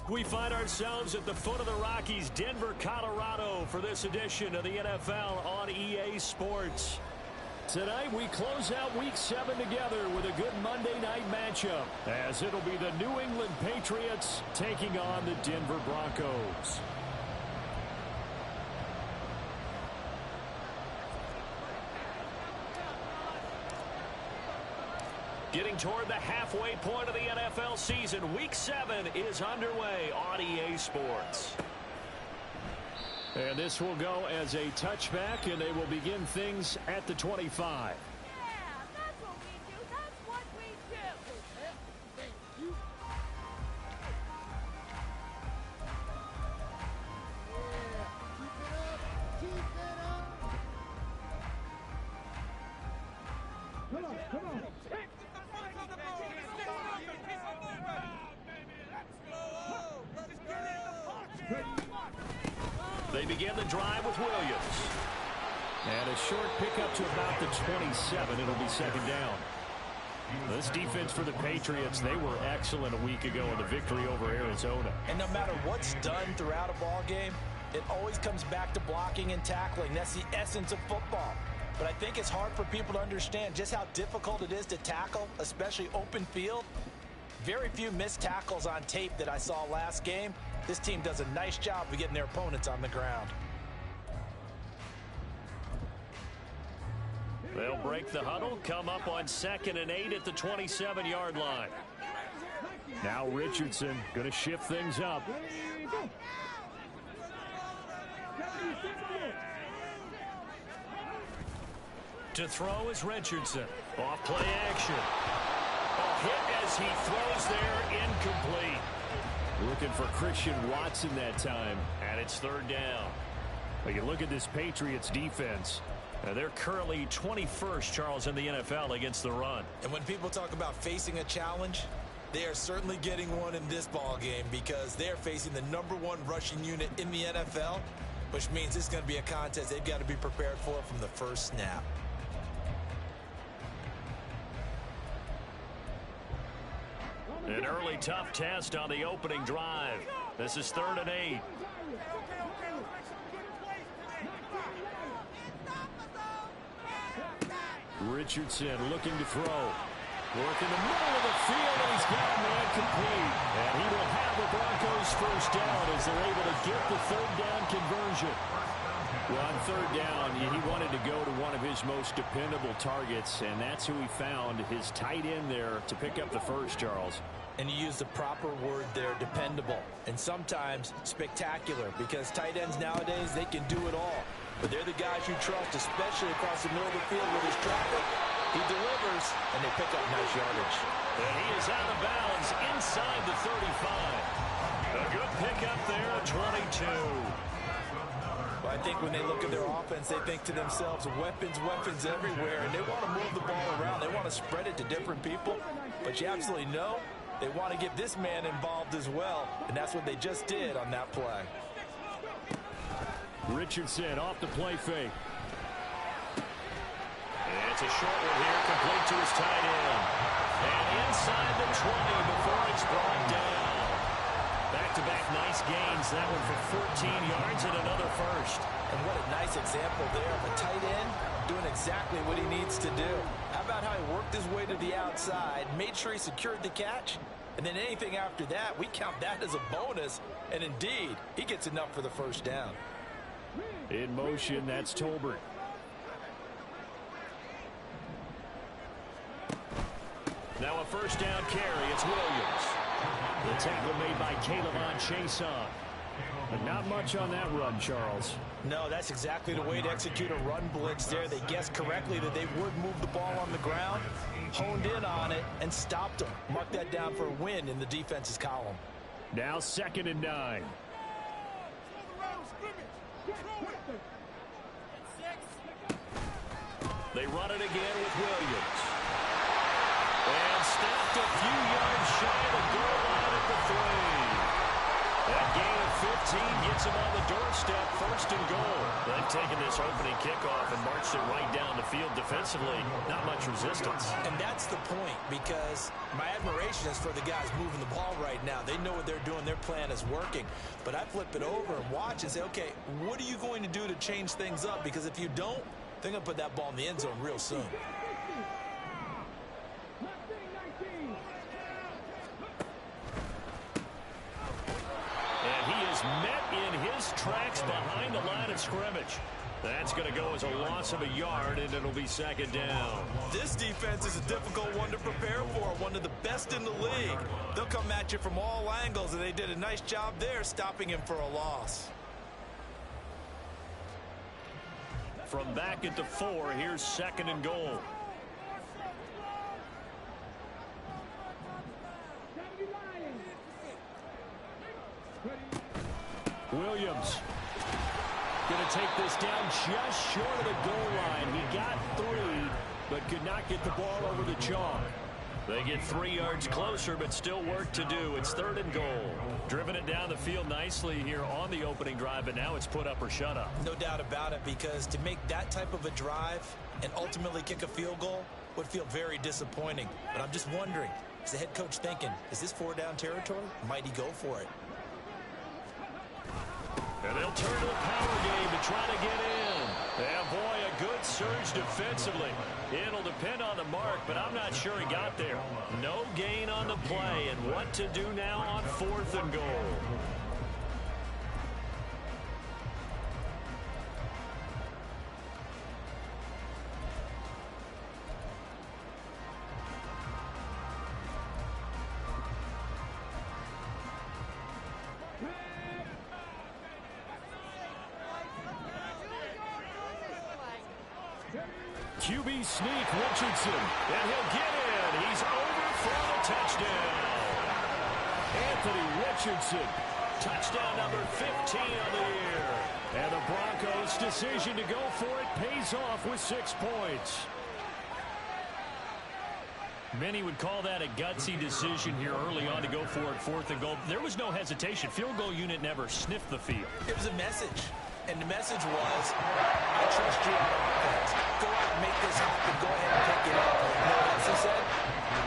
We find ourselves at the foot of the Rockies, Denver, Colorado, for this edition of the NFL on EA Sports. Tonight, we close out Week 7 together with a good Monday night matchup, as it'll be the New England Patriots taking on the Denver Broncos. Getting toward the halfway point of the NFL season, Week 7 is underway on EA Sports. And this will go as a touchback, and they will begin things at the 25. Yeah, that's what we do. That's what we do. Thank you. Yeah, keep it up. Come on, come on. They begin the drive with Williams. And a short pickup to about the 27. It'll be second down. This defense for the Patriots, they were excellent a week ago in the victory over Arizona. And no matter what's done throughout a ball game, it always comes back to blocking and tackling. That's the essence of football. But I think it's hard for people to understand just how difficult it is to tackle, especially open field. Very few missed tackles on tape that I saw last game. This team does a nice job of getting their opponents on the ground. They'll break the huddle, come up on 2nd and 8 at the 27-yard line. Now Richardson going to shift things up. To throw is Richardson. Off play action. A hit as he throws there, incomplete. Looking for Christian Watson that time, and it's third down. But you look at this Patriots defense. They're currently 21st, Charles, in the NFL against the run. And when people talk about facing a challenge, they are certainly getting one in this ball game because they're facing the #1 rushing unit in the NFL, which means it's going to be a contest they've got to be prepared for from the first snap. An early tough test on the opening drive. This is 3rd and 8. Richardson looking to throw. Work in the middle of the field, and he's got a man complete. And he will have the Broncos first down as they're able to get the third down conversion. Well, on third down, he wanted to go to one of his most dependable targets, and that's who he found, his tight end there, to pick up the first, Charles. And you use the proper word there, dependable, and sometimes spectacular, because tight ends nowadays, they can do it all. But they're the guys you trust, especially across the middle of the field with his traffic. He delivers, and they pick up nice yardage. And he is out of bounds inside the 35. A good pickup there at 22. But I think when they look at their offense, they think to themselves, weapons, weapons everywhere, and they want to move the ball around. They want to spread it to different people. But you absolutely know they want to get this man involved as well, and that's what they just did on that play. Richardson off the play fake. And it's a short one here, complete to his tight end. And inside the 20 before it's brought down. Back-to-back nice gains. That one for 14 yards and another first. And what a nice example there of a tight end doing exactly what he needs to do. How about how he worked his way to the outside, made sure he secured the catch, and then anything after that, we count that as a bonus. And indeed, he gets enough for the first down. In motion, that's Tolbert. Now a first down carry. It's Williams. The tackle made by Caleb Chason. But not much on that run, Charles. No, that's exactly the way to execute a run blitz there. They guessed correctly that they would move the ball on the ground, honed in on it, and stopped them. Mark that down for a win in the defense's column. Now 2nd and 9. They run it again with Williams. And stopped a few yards shy of the goal line at the 3. That gain of 15 gets him on the doorstep, first and goal. They've taken this opening kickoff and marched it right down the field defensively. Not much resistance. And that's the point, because my admiration is for the guys moving the ball right now. They know what they're doing. Their plan is working. But I flip it over and watch and say, okay, what are you going to do to change things up? Because if you don't, they're going to put that ball in the end zone real soon. Met in his tracks behind the line of scrimmage. That's going to go as a loss of a yard, and it'll be second down. This defense is a difficult one to prepare for, one of the best in the league. They'll come at you from all angles, and they did a nice job there stopping him for a loss. From back at the 4, here's second and goal. Williams going to take this down just short of the goal line. He got 3, but could not get the ball over the chalk. They get 3 yards closer, but still work to do. It's third and goal. Driven it down the field nicely here on the opening drive, but now it's put up or shut up. No doubt about it, because to make that type of a drive and ultimately kick a field goal would feel very disappointing. But I'm just wondering, is the head coach thinking, is this 4-down territory? Might he go for it? And they'll turn to the power game to try to get in. Yeah, boy, a good surge defensively. It'll depend on the mark, but I'm not sure he got there. No gain on the play, and what to do now on 4th and goal. QB sneak, Richardson, and he'll get in. He's over for the touchdown. Anthony Richardson, touchdown number 15 on the year. And the Broncos' decision to go for it pays off with 6 points. Many would call that a gutsy decision here early on to go for it, 4th and goal. There was no hesitation. Field goal unit never sniffed the field. It was a message. And the message was, I trust you on offense. Go out and make this happen. Go ahead and pick it up. You know what else he said?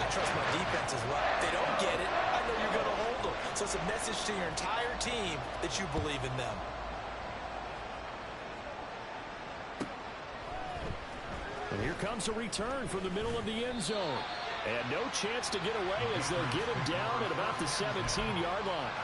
I trust my defense as well. If they don't get it, I know you're going to hold them. So it's a message to your entire team that you believe in them. And here comes a return from the middle of the end zone. And no chance to get away as they'll get him down at about the 17-yard line.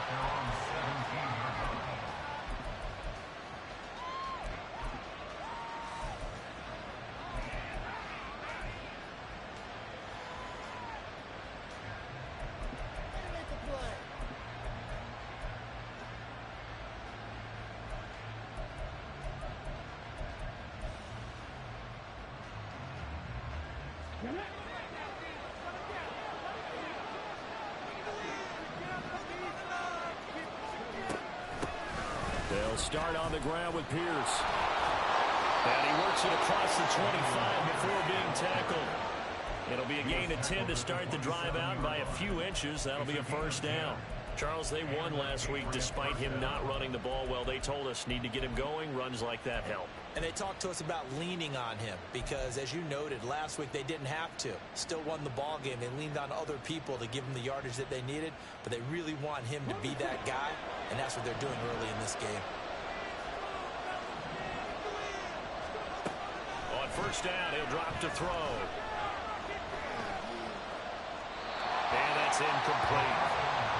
They'll start on the ground with Pierce. And he works it across the 25 before being tackled. It'll be a gain of 10 to start the drive out by a few inches. That'll be a first down. Charles, they won last week despite him not running the ball well. They told us need to get him going. Runs like that help. And they talked to us about leaning on him because, as you noted, last week they didn't have to. Still won the ball game. They leaned on other people to give them the yardage that they needed, but they really want him to be that guy, and that's what they're doing early in this game. On first down, he'll drop to throw. And that's incomplete.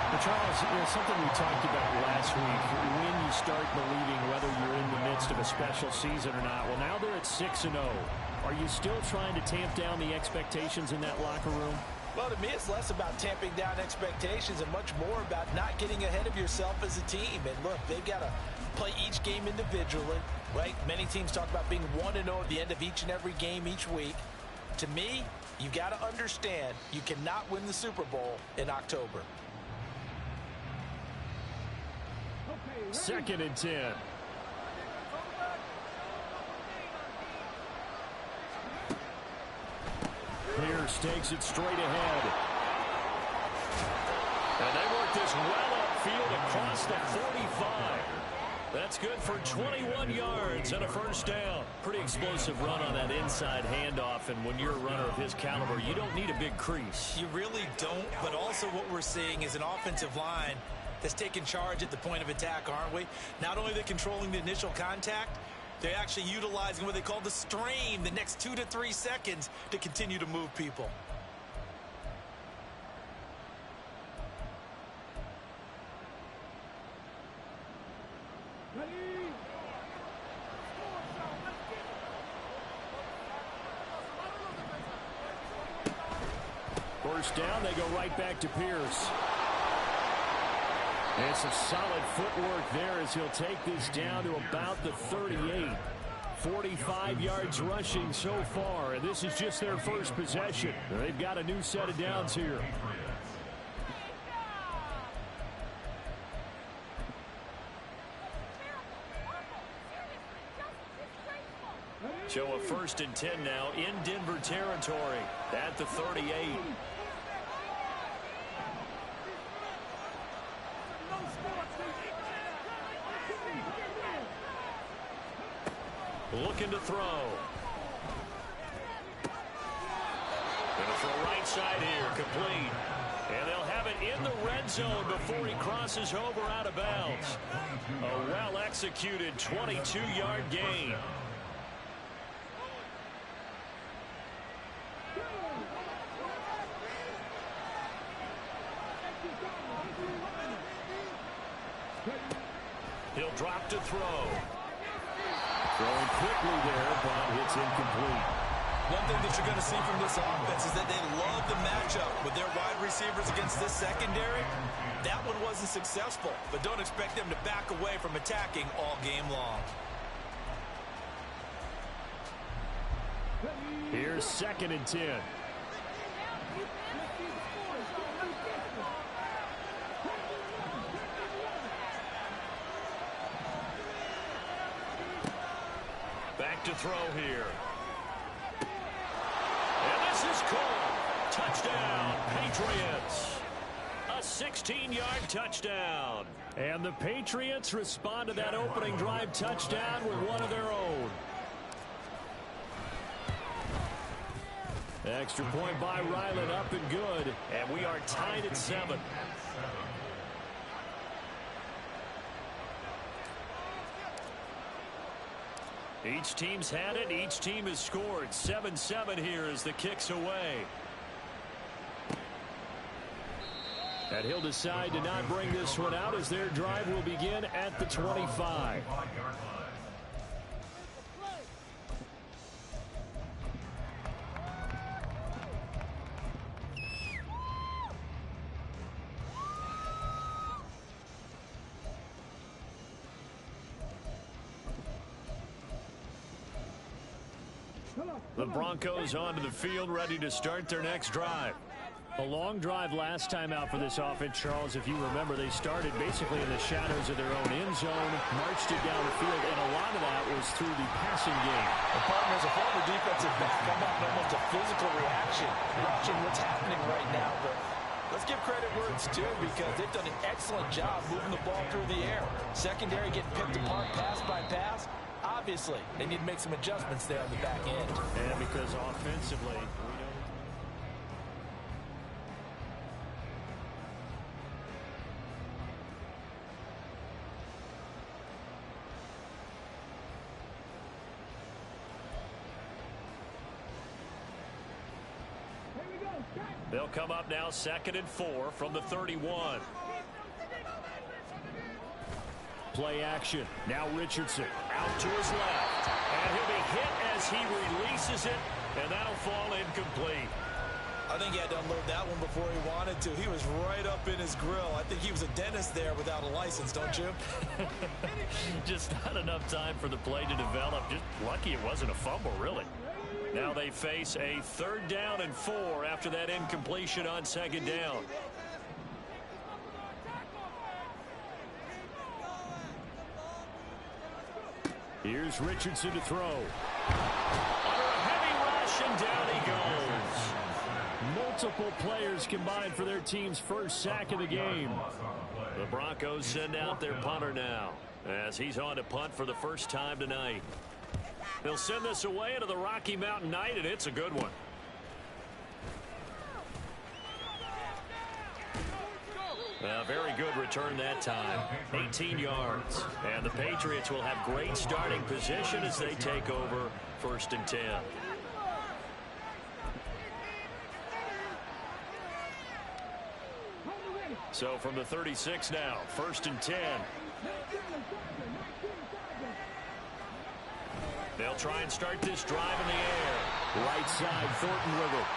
But Charles, something we talked about last week, when you start believing whether you're in the midst of a special season or not. Well, now they're at 6-0. Are you still trying to tamp down the expectations in that locker room? Well, to me, it's less about tamping down expectations and much more about not getting ahead of yourself as a team. And look, they've got to play each game individually, right? Many teams talk about being 1-0 at the end of each and every game each week. To me, you got to understand you cannot win the Super Bowl in October. 2nd and 10. Pierce takes it straight ahead. And they work this well up midfield across the 45. That's good for 21 yards and a first down. Pretty explosive run on that inside handoff, and when you're a runner of his caliber, you don't need a big crease. You really don't, but also what we're seeing is an offensive line that's taking charge at the point of attack, aren't we? Not only are they controlling the initial contact, they're actually utilizing what they call the strain the next 2 to 3 seconds to continue to move people. First down, they go right back to Pierce. And some solid footwork there as he'll take this down to about the 38. 45 yards rushing so far, and this is just their first possession. They've got a new set of downs here. So a 1st and 10 now in Denver territory at the 38. Looking to throw. Gonna throw right side here, complete. And they'll have it in the red zone before he crosses over out of bounds. A well-executed 22-yard gain. He'll drop to throw. Throwing quickly there, but it's incomplete. One thing that you're going to see from this offense is that they love the matchup with their wide receivers against this secondary. That one wasn't successful, but don't expect them to back away from attacking all game long. Here's 2nd and 10. Back to throw here. And this is caught. Touchdown, Patriots. A 16-yard touchdown. And the Patriots respond to that opening drive touchdown with one of their own. Extra point by Ryland, up and good. And we are tied at 7. Each team's had it. Each team has scored. 7-7 here as the kick's away. And he'll decide to not bring this one out as their drive will begin at the 25. The Broncos onto the field, ready to start their next drive. A long drive last time out for this offense, Charles. If you remember, they started basically in the shadows of their own end zone, marched it down the field, and a lot of that was through the passing game. The partner is a former defensive back. I'm not almost a physical reaction, watching what's happening right now. But let's give credit where it's due because they've done an excellent job moving the ball through the air. Secondary getting picked apart pass by pass. Obviously, they need to make some adjustments there on the back end. And because offensively, we know. They'll come up now 2nd and 4 from the 31. Play action. Now Richardson out to his left. And he'll be hit as he releases it. And that'll fall incomplete. I think he had to unload that one before he wanted to. He was right up in his grill. I think he was a dentist there without a license, don't you? Just not enough time for the play to develop. Just lucky it wasn't a fumble, really. Now they face a 3rd down and 4 after that incompletion on 2nd down. Here's Richardson to throw. Under a heavy rush, and down he goes. Multiple players combined for their team's first sack of the game. The Broncos send out their punter now as he's on to punt for the first time tonight. They'll send this away into the Rocky Mountain night, and it's a good one. A very good return that time. 18 yards. And the Patriots will have great starting position as they take over 1st and 10. So from the 36 now, 1st and 10. They'll try and start this drive in the air. Right side, Thornton with it.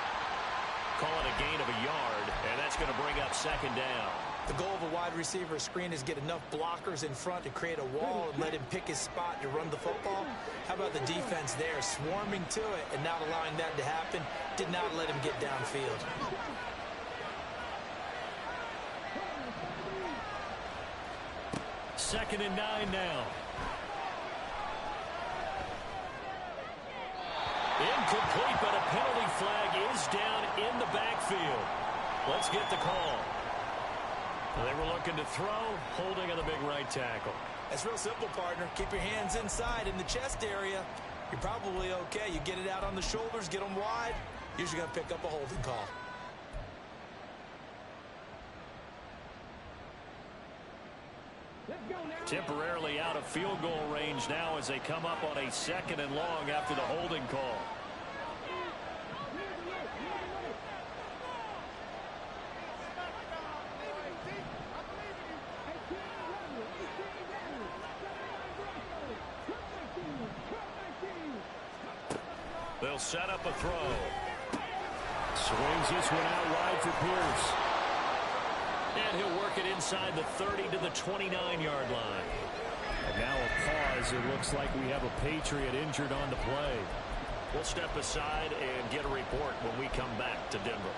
Call it a gain of a yard, and that's going to bring up 2nd down. The goal of a wide receiver screen is get enough blockers in front to create a wall and let him pick his spot to run the football. How about the defense there, swarming to it and not allowing that to happen? Did not let him get downfield. Second and 9 now. Incomplete, but a penalty flag is down in the backfield. Let's get the call. They were looking to throw, holding on the big right tackle. That's real simple, partner. Keep your hands inside in the chest area. You're probably okay. You get it out on the shoulders, get them wide. Usually going to pick up a holding call. Temporarily out of field goal range now as they come up on a 2nd and long after the holding call. They'll set up a throw. Swings this one out wide for Pierce. And he'll work it inside the 30 to the 29-yard line. And now a pause. It looks like we have a Patriot injured on the play. We'll step aside and get a report when we come back to Denver.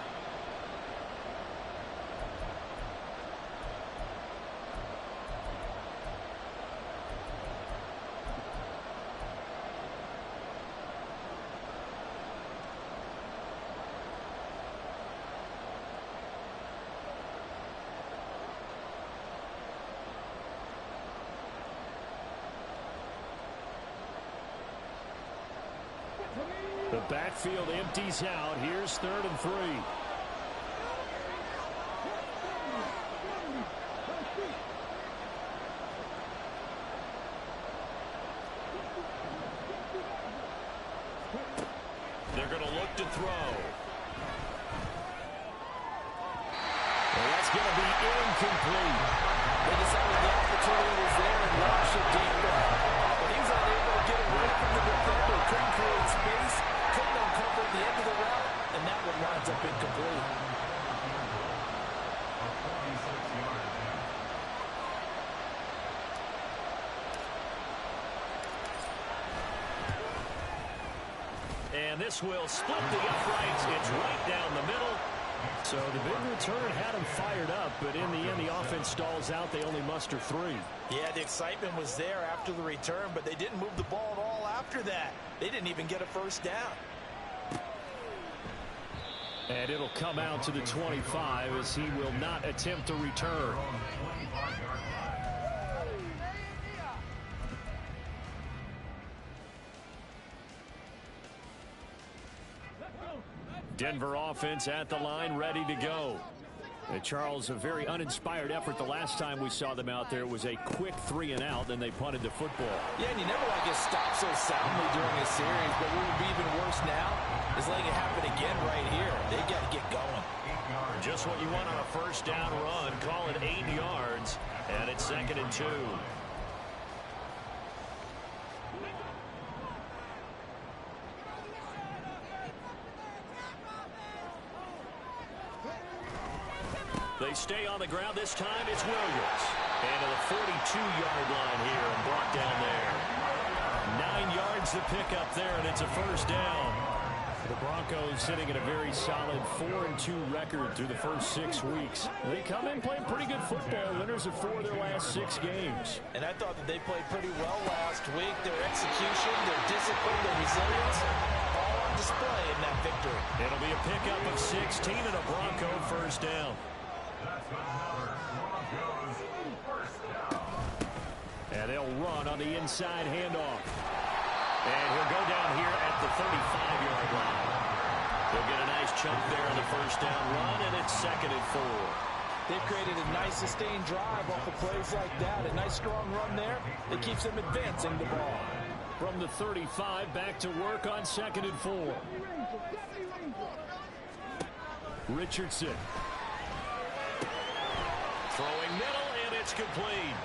The backfield empties out. Here's 3rd and 3. They're going to look to throw. Well, that's going to be incomplete. They decided the opportunity was there and launched it deep. But he was unable to get away from the defender. Couldn't create space. Couldn't uncover the end of the route. And that one winds up incomplete. And this will split the uprights. It's right down the middle. So the big return had them fired up, but in the end, the offense stalls out. They only muster 3. Yeah, the excitement was there after the return, but they didn't move the ball at all after that. They didn't even get a 1st down. And it'll come out to the 25 as he will not attempt to return. Denver offense at the line, ready to go. Charles, a very uninspired effort. The last time we saw them out there was a quick 3 and out, then they punted the football. Yeah, and you never want to get stopped so soundly during a series, but what would be even worse now is letting it happen again right here. They got to get going. Just what you want on a 1st down run. Call it 8 yards, and it's 2nd and 2. They stay on the ground. This time it's Williams. And to the 42-yard line here and brought down there. 9 yards to pick up there, and it's a 1st down. The Broncos sitting at a very solid 4-2 record through the first 6 weeks. They come in playing pretty good football. Winners of 4 of their last 6 games. And I thought that they played pretty well last week. Their execution, their discipline, their resilience, all on display in that victory. It'll be a pickup of 16 and a Bronco 1st down. And they'll run on the inside handoff. And he'll go down here at the 35-yard line. He'll get a nice chunk there on the first down run, and it's 2nd and 4. They've created a nice sustained drive off of plays like that. A nice strong run there that keeps them advancing the ball. From the 35, back to work on 2nd and 4. Richardson. Throwing middle, and it's complete.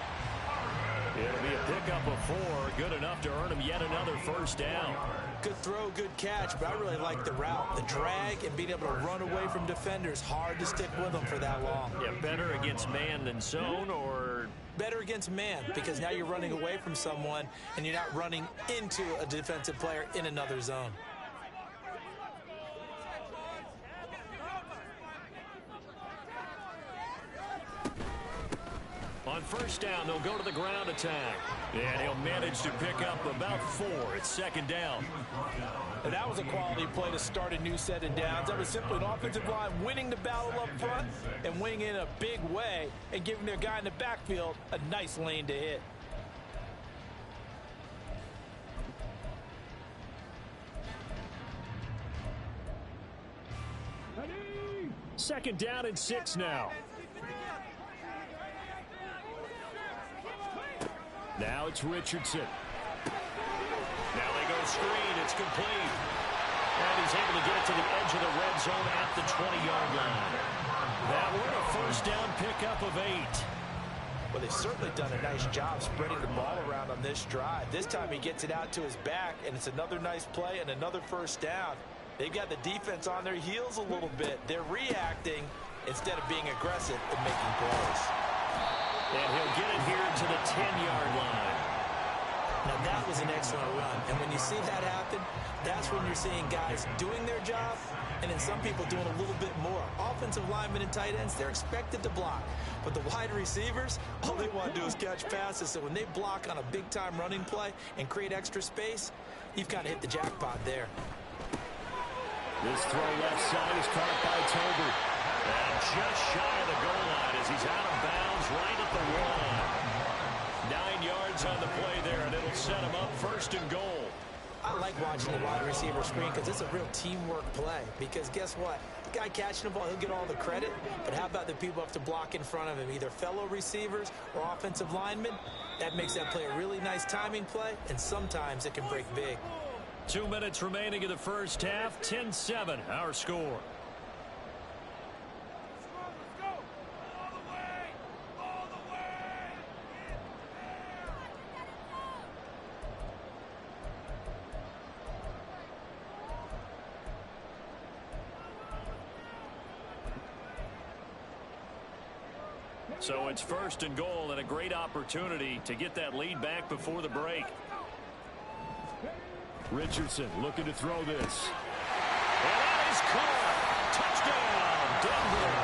It'll be a pickup of 4. Good enough to earn him yet another first down. Good throw, good catch, but I really like the route. The drag and being able to run away from defenders. Hard to stick with them for that long. Yeah, better against man than zone, or... Better against man, because now you're running away from someone and you're not running into a defensive player in another zone. On first down, they'll go to the ground attack. And he'll manage to pick up about 4. It's 2nd down. And that was a quality play to start a new set of downs. That was simply an offensive line winning the battle up front and winning in a big way and giving their guy in the backfield a nice lane to hit. Second down and 6 now. Now it's Richardson. Now they go screen. It's complete. And he's able to get it to the edge of the red zone at the 20-yard line. That one a first down pickup of 8. Well, they've certainly done a nice job spreading the ball around on this drive. This time he gets it out to his back, and it's another nice play and another first down. They've got the defense on their heels a little bit. They're reacting instead of being aggressive and making plays. And he'll get it here to the 10-yard line. Now, that was an excellent run. And when you see that happen, that's when you're seeing guys doing their job and then some people doing a little bit more. Offensive linemen and tight ends, they're expected to block. But the wide receivers, all they want to do is catch passes. So when they block on a big-time running play and create extra space, you've kind of hit the jackpot there. This throw left side is caught by Tolbert. And just shy of the goal line as he's out of bounds right at the 1. 9 yards on the play there, and it'll set him up 1st and goal. I like watching the wide receiver screen because it's a real teamwork play. Because guess what? The guy catching the ball, he'll get all the credit. But how about the people who have to block in front of him, either fellow receivers or offensive linemen? That makes that play a really nice timing play, and sometimes it can break big. 2 minutes remaining in the first half. 10-7, our score. So it's 1st and goal and a great opportunity to get that lead back before the break. Richardson looking to throw this. And that is caught. Touchdown, Denver.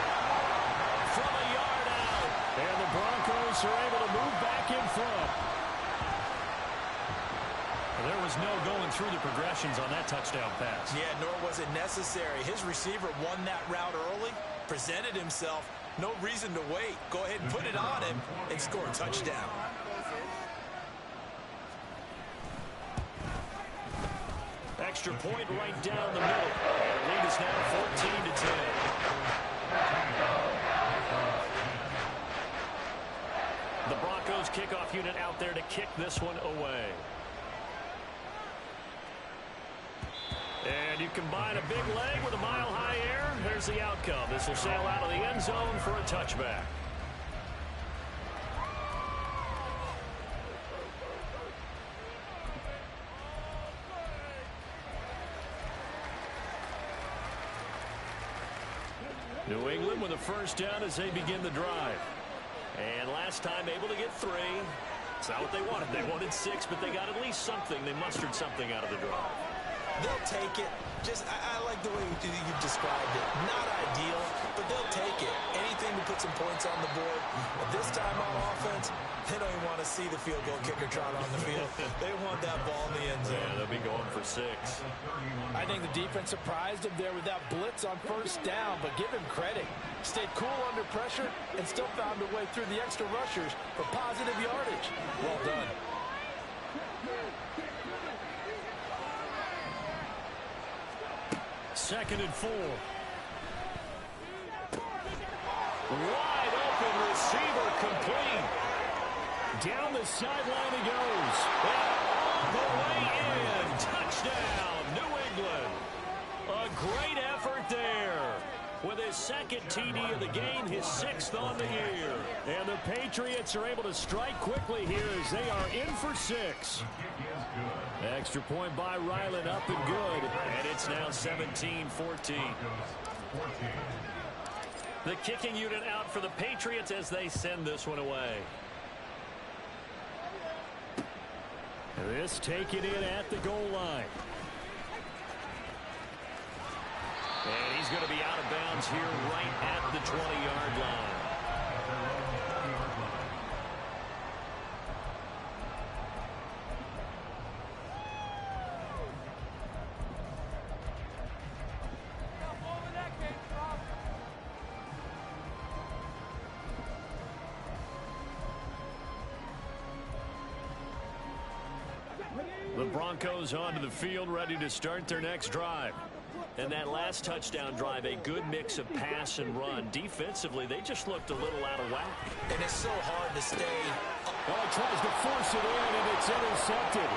From a yard out. And the Broncos are able to move back in front. There was no going through the progressions on that touchdown pass. Yeah, nor was it necessary. His receiver won that route early, presented himself. No reason to wait. Go ahead and put it on him and score a touchdown. Extra point right down the middle. And the lead is now 14-10. The Broncos kickoff unit out there to kick this one away. And you combine a big leg with a mile-high air. There's the outcome. This will sail out of the end zone for a touchback. New England with a first down as they begin the drive. And last time able to get 3. It's not what they wanted. They wanted 6, but they got at least something. They mustered something out of the drive. They'll take it. I like the way you've described it. Not ideal, but they'll take it. Anything to put some points on the board. But this time on offense, they don't even want to see the field goal kicker trot on the field. They want that ball in the end zone. Yeah, they'll be going for 6. I think the defense surprised him there with that blitz on first down, but give him credit. Stayed cool under pressure and still found a way through the extra rushers for positive yardage. Well done. Second and 4. Wide open receiver complete. Down the sideline he goes. And all the way in. Touchdown, New England. A great effort there. With his second TD of the game, his 6th on the year. And the Patriots are able to strike quickly here as they are in for 6. Extra point by Ryland, up and good. And it's now 17-14. The kicking unit out for the Patriots as they send this one away. This taken in at the goal line. And he's going to be out of bounds here right at the 20-yard line. The Broncos onto the field, ready to start their next drive. And that last touchdown drive, a good mix of pass and run. Defensively, they just looked a little out of whack. And it's so hard to stay. Well, he tries to force it in, and it's intercepted.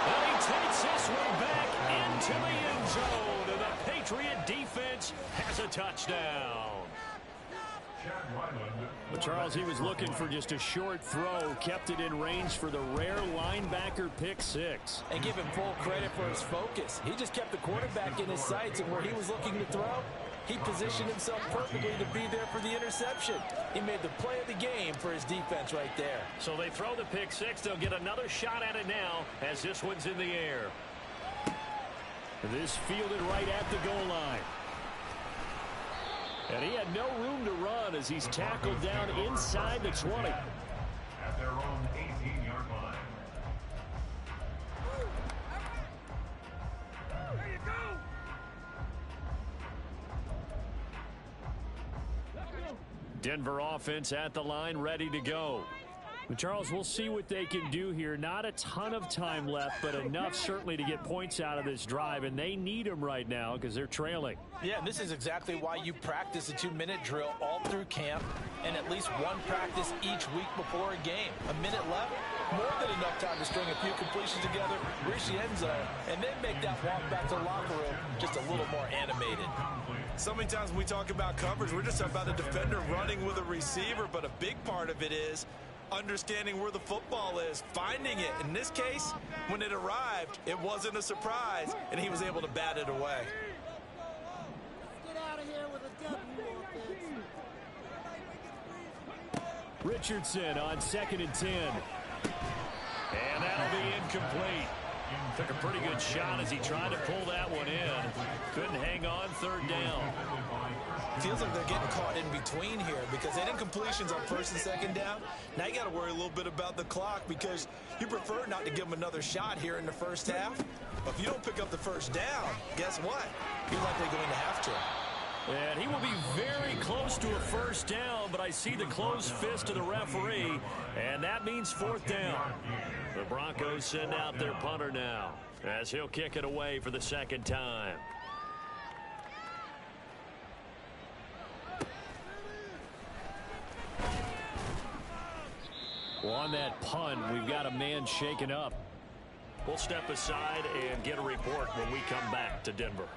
And he takes this one back into the end zone. And the Patriot defense has a touchdown. But Charles, he was looking for just a short throw, kept it in range for the rare linebacker pick 6. And give him full credit for his focus. He just kept the quarterback in his sights, and where he was looking to throw, he positioned himself perfectly to be there for the interception. He made the play of the game for his defense right there. So they throw the pick 6. They'll get another shot at it now as this one's in the air. This fielded right at the goal line. And he had no room to run as he's tackled down inside the 20. At their own 18-yard line. There you go. Denver offense at the line, ready to go. Charles, we'll see what they can do here. Not a ton of time left, but enough certainly to get points out of this drive, and they need them right now because they're trailing. Yeah, this is exactly why you practice a 2-minute drill all through camp and at least one practice each week before a game. A minute left, more than enough time to string a few completions together, reach the end zone, and then make that walk back to the locker room just a little more animated. So many times when we talk about coverage, we're just about a defender running with a receiver, but a big part of it is understanding where the football is, finding it. In this case, when it arrived, it wasn't a surprise, and he was able to bat it away. Get out of here with a W offense. Richardson on 2nd and 10. And that'll be incomplete. Took a pretty good shot as he tried to pull that one in. Couldn't hang on 3rd down. Feels like they're getting caught in between here because they did completions on 1st and 2nd down. Now you got to worry a little bit about the clock because you prefer not to give them another shot here in the first half. But if you don't pick up the 1st down, guess what? You're likely going to have to. And he will be very close to a 1st down, but I see the closed fist of the referee, and that means 4th down. The Broncos send out their punter now as he'll kick it away for the 2nd time. Well, on that punt, we've got a man shaken up. We'll step aside and get a report when we come back to Denver.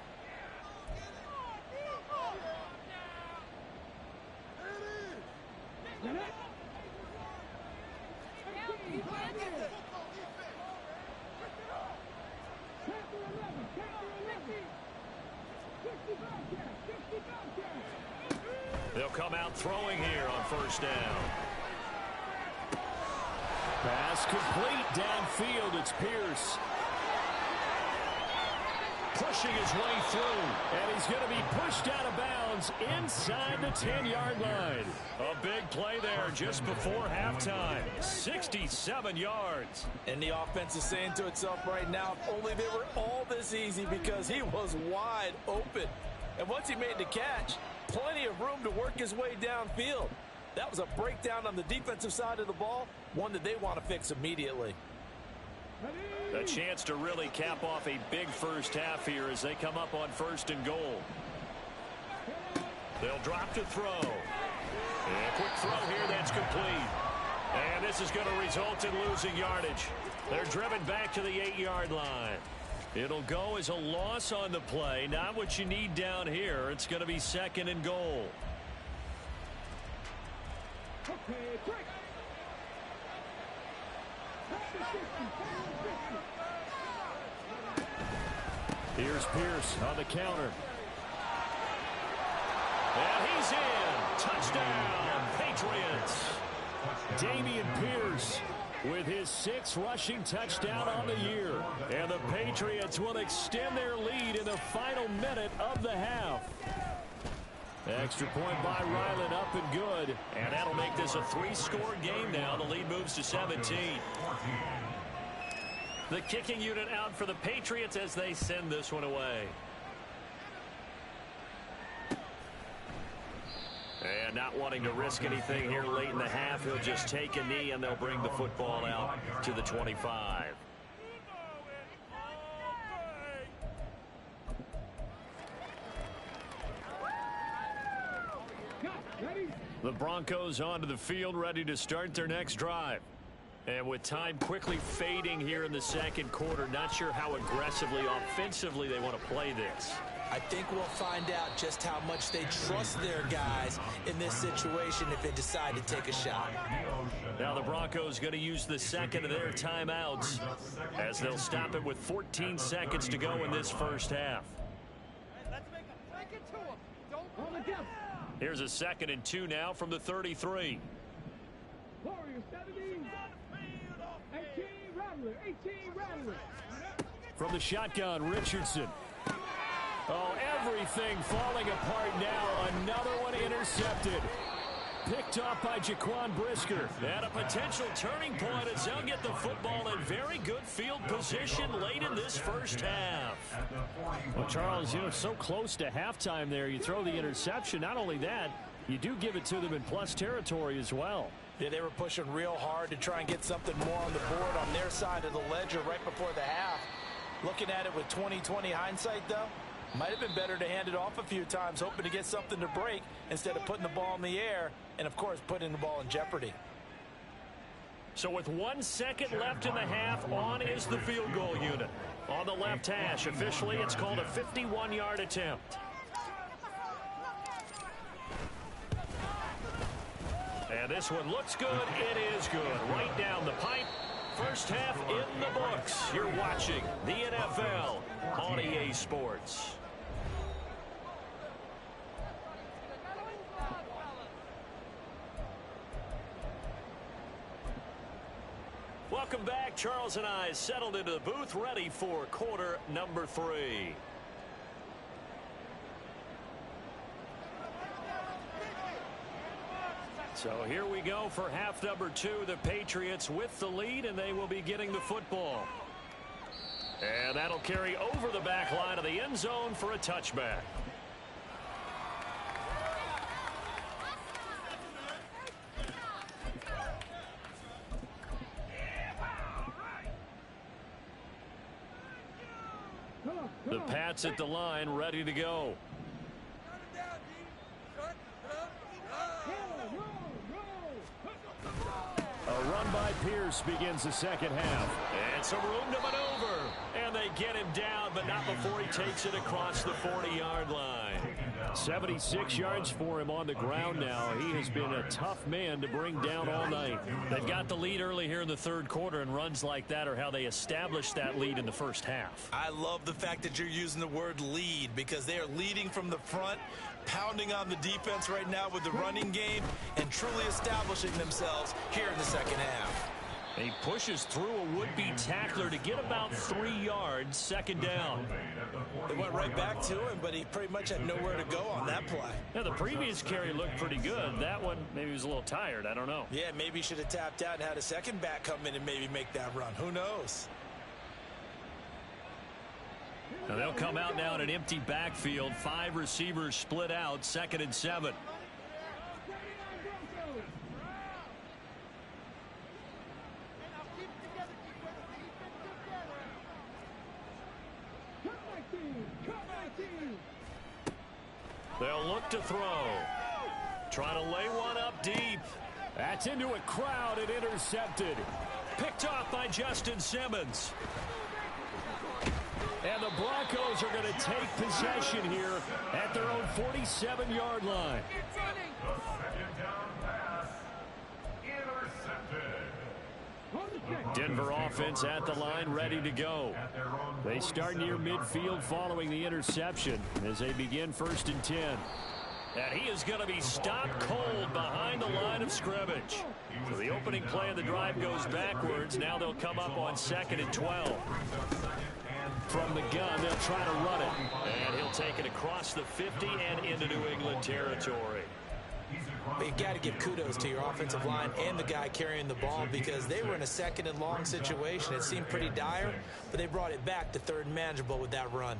They'll come out throwing here on 1st down. Pass complete downfield. It's Pierce. pushing his way through. And he's going to be pushed out of bounds inside the 10-yard line. A big play there just before halftime. 67 yards. And the offense is saying to itself right now, if only they were all this easy, because he was wide open. And once he made the catch, plenty of room to work his way downfield. That was a breakdown on the defensive side of the ball, one that they want to fix immediately. A chance to really cap off a big first half here as they come up on 1st and goal. They'll drop to throw. And a quick throw here, that's complete. And this is going to result in losing yardage. They're driven back to the 8-yard line. It'll go as a loss on the play. Not what you need down here. It's going to be 2nd and goal. Here's Pierce on the counter. And he's in. Touchdown, Patriots. Damian Pierce with his 6th rushing touchdown on the year. And the Patriots will extend their lead in the final minute of the half. Extra point by Ryland, up and good. And that'll make this a 3-score game now. The lead moves to 17. The kicking unit out for the Patriots as they send this one away. And not wanting to risk anything here late in the half, he'll just take a knee and they'll bring the football out to the 25. The Broncos onto the field, ready to start their next drive. And with time quickly fading here in the 2nd quarter, not sure how aggressively, offensively they want to play this. I think we'll find out just how much they trust their guys in this situation if they decide to take a shot. Now the Broncos going to use the 2nd of their timeouts as they'll stop it with 14 seconds to go in this first half. Here's a 2nd and 2 now from the 33. From the shotgun, Richardson. Oh, everything falling apart now. Another one intercepted. Picked off by Jaquan Brisker. And a potential turning point as they'll get the football in very good field position late in this first half. Well, Charles, so close to halftime there. You throw the interception. Not only that, you do give it to them in plus territory as well. Yeah, they were pushing real hard to try and get something more on the board on their side of the ledger right before the half. Looking at it with 20/20 hindsight, though, might have been better to hand it off a few times, hoping to get something to break instead of putting the ball in the air and, of course, putting the ball in jeopardy. So with 1 second left in the half, on is the field goal unit. On the left hash, officially it's called a 51-yard attempt. And this one looks good. It is good. Right down the pipe. First half in the books. You're watching the NFL on EA Sports. Welcome back. Charles and I settled into the booth, ready for quarter number 3. So here we go for half number 2. The Patriots with the lead, and they will be getting the football. And that'll carry over the back line of the end zone for a touchback. The Pats at the line, ready to go. A run by Pierce begins the second half. And some room to maneuver. And they get him down, but not before he takes it across the 40-yard line. 76 yards for him on the ground now. He has been a tough man to bring down all night. They've got the lead early here in the third quarter, and runs like that are how they established that lead in the first half. I love the fact that you're using the word lead, because they are leading from the front, pounding on the defense right now with the running game, and truly establishing themselves here in the second half. He pushes through a would-be tackler to get about 3 yards, second down. It went right back to him, but he pretty much had nowhere to go on that play. Yeah, the previous carry looked pretty good. That one, maybe he was a little tired. I don't know. Yeah, maybe he should have tapped out and had a second back come in and maybe make that run. Who knows? Now they'll come out now in an empty backfield. 5 receivers split out. 2nd and 7. They'll look to throw. Trying to lay one up deep. That's into a crowd and intercepted. Picked off by Justin Simmons. And the Broncos are going to take possession here at their own 47-yard line. Second down pass. Intercepted. Denver offense at the line, ready to go. They start near midfield following the interception as they begin 1st and 10. And he is going to be stopped cold behind the line of scrimmage. So the opening play of the drive goes backwards. Now they'll come up on 2nd and 12. From the gun, they'll try to run it. And he'll take it across the 50 and into New England territory. But you got to give kudos to your offensive line and the guy carrying the ball because they were in a 2nd and long situation. It seemed pretty dire, but they brought it back to 3rd and manageable with that run.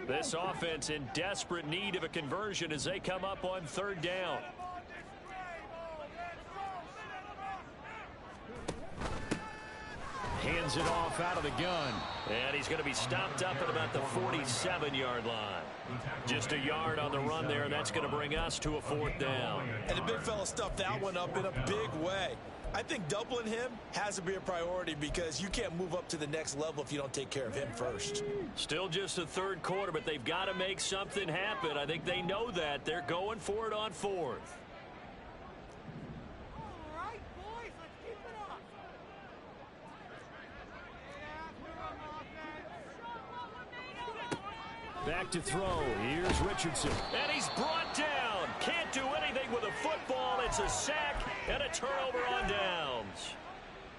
This offense in desperate need of a conversion as they come up on 3rd down. Hands it off out of the gun. And he's going to be stopped up at about the 47-yard line. Just a yard on the run there, and that's going to bring us to a 4th down. And the big fella stuffed that one up in a big way. I think doubling him has to be a priority because you can't move up to the next level if you don't take care of him first. Still just the 3rd quarter, but they've got to make something happen. I think they know that. They're going for it on 4th. Back to throw. Here's Richardson. And he's brought down. Can't do anything with a football. It's a sack and a turnover on downs.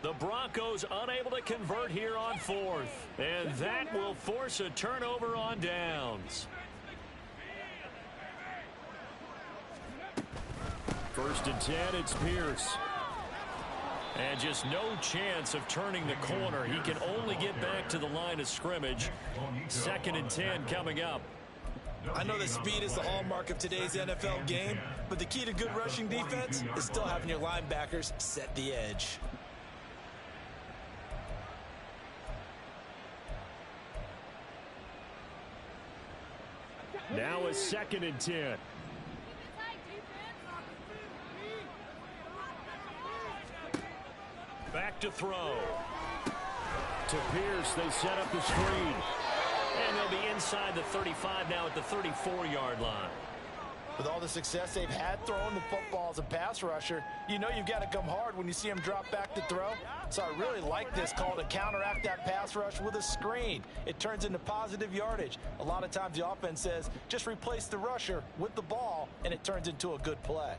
The Broncos unable to convert here on 4th. And that will force a turnover on downs. 1st and 10, it's Pierce. And just no chance of turning the corner. He can only get back to the line of scrimmage. 2nd and 10 coming up. I know that speed is the hallmark of today's NFL game, but the key to good rushing defense is still having your linebackers set the edge. Now a 2nd and 10. Back to throw. To Pierce, they set up the screen. And they'll be inside the 35 now at the 34-yard line. With all the success they've had throwing the football as a pass rusher, you know you've got to come hard when you see him drop back to throw. So I really like this call to counteract that pass rush with a screen. It turns into positive yardage. A lot of times the offense says, just replace the rusher with the ball, and it turns into a good play.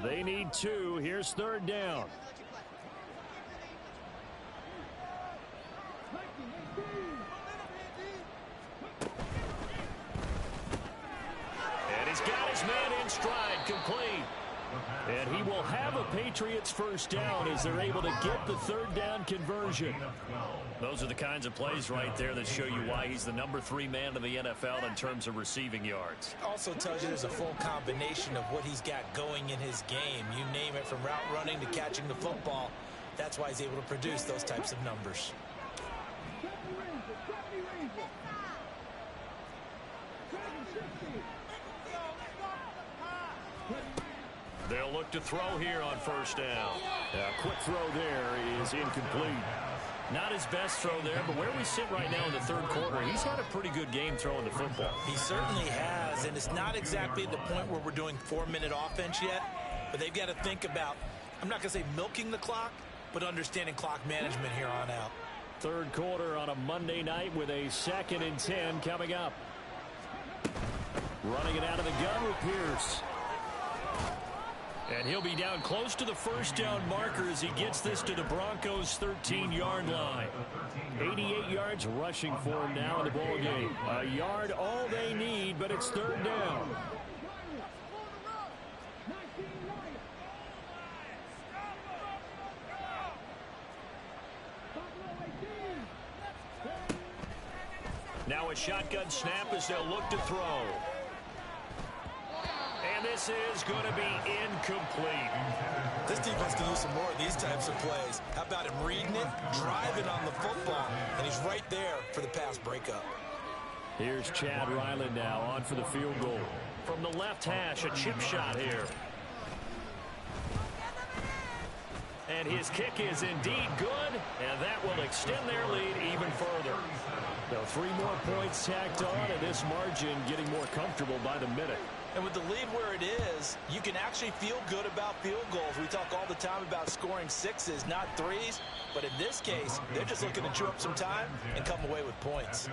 They need 2. Here's 3rd down. And he's got his man in stride, complete. And he will have a Patriots 1st down as they're able to get the 3rd down conversion. Those are the kinds of plays right there that show you why he's the number 3 man in the NFL in terms of receiving yards. Also tells you there's a full combination of what he's got going in his game. You name it, from route running to catching the football. That's why he's able to produce those types of numbers. They'll look to throw here on 1st down. A quick throw there is incomplete. Not his best throw there, but where we sit right now in the 3rd quarter, he's had a pretty good game throwing the football. He certainly has, and it's not exactly at the point where we're doing 4-minute offense yet, but they've got to think about, I'm not going to say milking the clock, but understanding clock management here on out. Third quarter on a Monday night with a 2nd and 10 coming up. Running it out of the gun with Pierce. And he'll be down close to the first down marker as he gets this to the Broncos' 13-yard line. 88 yards rushing for him now in the ball game. A yard all they need, but it's 3rd down. Now a shotgun snap as they'll look to throw. And this is going to be incomplete. This defense can use some more of these types of plays. How about him reading it, driving on the football, and he's right there for the pass breakup. Here's Chad Ryland now on for the field goal. From the left hash, a chip shot here. And his kick is indeed good, and that will extend their lead even further. So 3 more points tacked on, and this margin getting more comfortable by the minute. And with the lead where it is, you can actually feel good about field goals. We talk all the time about scoring 6s, not 3s. But in this case, they're just looking to chew up some time and come away with points.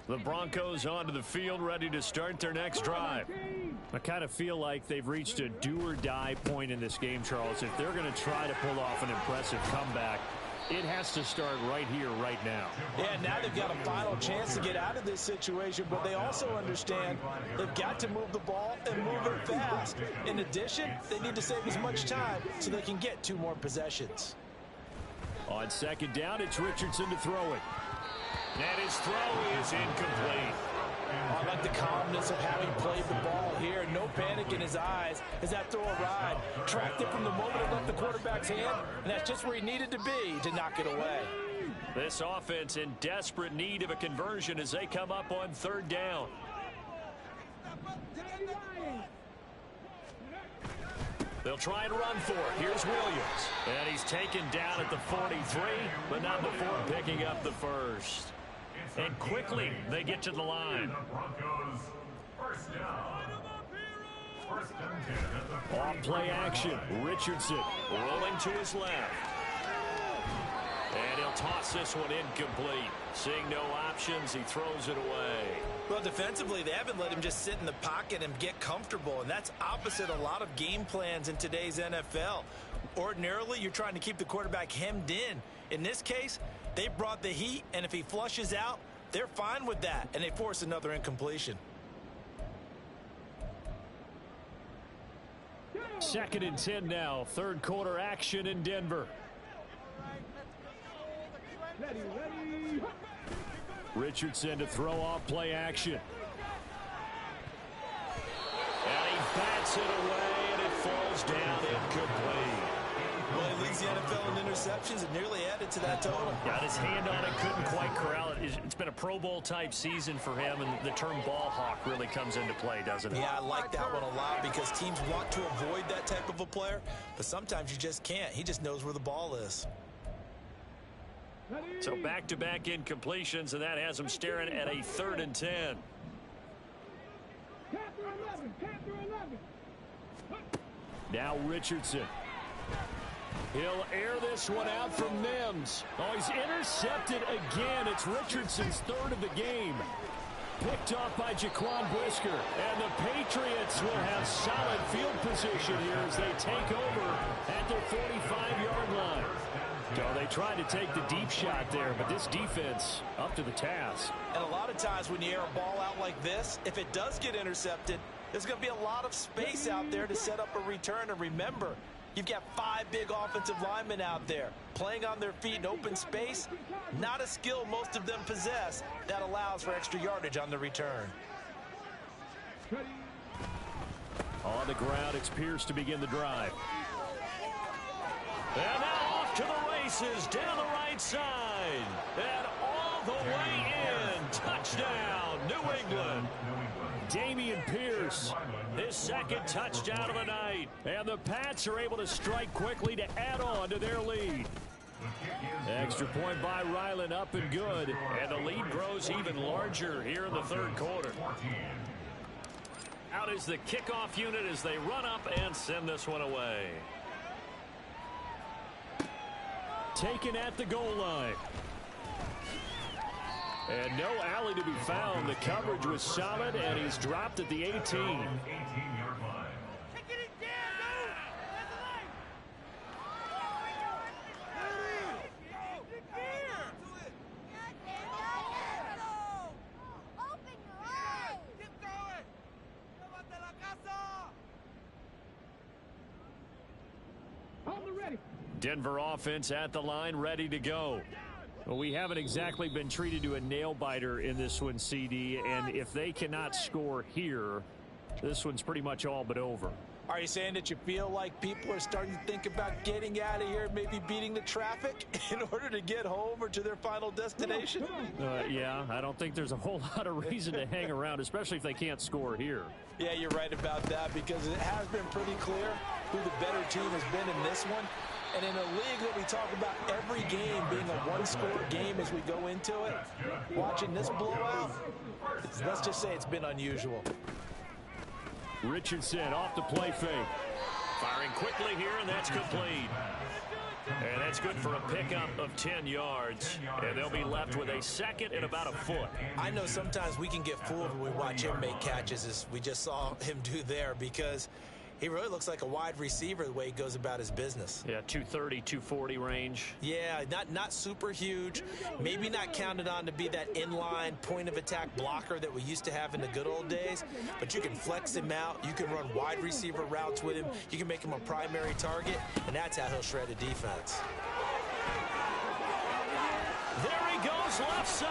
The Broncos onto the field, ready to start their next drive. I kind of feel like they've reached a do-or-die point in this game, Charles. If they're going to try to pull off an impressive comeback, it has to start right here, right now. Yeah, now they've got a final chance to get out of this situation, but they also understand they've got to move the ball and move it fast. In addition, they need to save as much time so they can get 2 more possessions. On 2nd down, it's Richardson to throw it. And his throw is incomplete. I like the calmness of having played the ball here. No panic in his eyes as that throw arrived. Tracked it from the moment it left the quarterback's hand, and that's just where he needed to be to knock it away. This offense in desperate need of a conversion as they come up on 3rd down. They'll try and run for it. Here's Williams. And he's taken down at the 43, but not before picking up the first. And quickly, they get to the line. Off play action. Richardson rolling to his left. And he'll toss this one incomplete. Seeing no options, he throws it away. Well, defensively, they haven't let him just sit in the pocket and get comfortable, and that's opposite a lot of game plans in today's NFL. Ordinarily, you're trying to keep the quarterback hemmed in. In this case, they brought the heat, and if he flushes out, they're fine with that, and they force another incompletion. 2nd and 10 now. 3rd quarter action in Denver. Richardson to throw off play action. And he bats it away, and it falls down incomplete. Well, he leads the NFL in interceptions and nearly added to that total. Got his hand on it, couldn't quite corral it. It's been a Pro Bowl type season for him, and the term ball hawk really comes into play, doesn't it? Yeah, I like that one a lot because teams want to avoid that type of a player, but sometimes you just can't. He just knows where the ball is. So back-to-back incompletions, and that has him staring at a 3rd and 10. Now Richardson. He'll air this one out from Mims. Oh, he's intercepted again. It's Richardson's 3rd of the game. Picked off by Jaquan Brisker. And the Patriots will have solid field position here as they take over at their 45-yard line. So they tried to take the deep shot there, but this defense up to the task. And a lot of times when you air a ball out like this, if it does get intercepted, there's going to be a lot of space out there to set up a return. And remember, you've got 5 big offensive linemen out there playing on their feet in open space. Not a skill most of them possess that allows for extra yardage on the return. On the ground, it's Pierce to begin the drive. And now off to the races down the right side. And all the way in. Touchdown, New England. Dameon Pierce, his 2nd touchdown of the night. And the Pats are able to strike quickly to add on to their lead. Extra point by Ryland, up and good. And the lead grows even larger here in the third quarter. Out is the kickoff unit as they run up and send this one away. Taken at the goal line. And no alley to be found. The coverage was solid, and he's dropped at the 18. Denver offense at the line, ready to go. Well, we haven't exactly been treated to a nail-biter in this one, CD, and if they cannot score here, this one's pretty much all but over. Are you saying that you feel like people are starting to think about getting out of here, maybe beating the traffic in order to get home or to their final destination? Yeah, I don't think there's a whole lot of reason to hang around, especially if they can't score here. Yeah, you're right about that, because it has been pretty clear who the better team has been in this one. And in a league that we talk about every game being a one-score game as we go into it, watching this blowout, let's just say it's been unusual. Richardson off the play fake. Firing quickly here, and that's complete. And that's good for a pickup of 10 yards. And they'll be left with a second and about a foot. I know sometimes we can get fooled when we watch him make catches, as we just saw him do there, because he really looks like a wide receiver the way he goes about his business. Yeah, 230, 240 range. Yeah, not super huge. Maybe not counted on to be that inline point-of-attack blocker that we used to have in the good old days. But you can flex him out. You can run wide receiver routes with him. You can make him a primary target, and that's how he'll shred a defense. There he goes left side.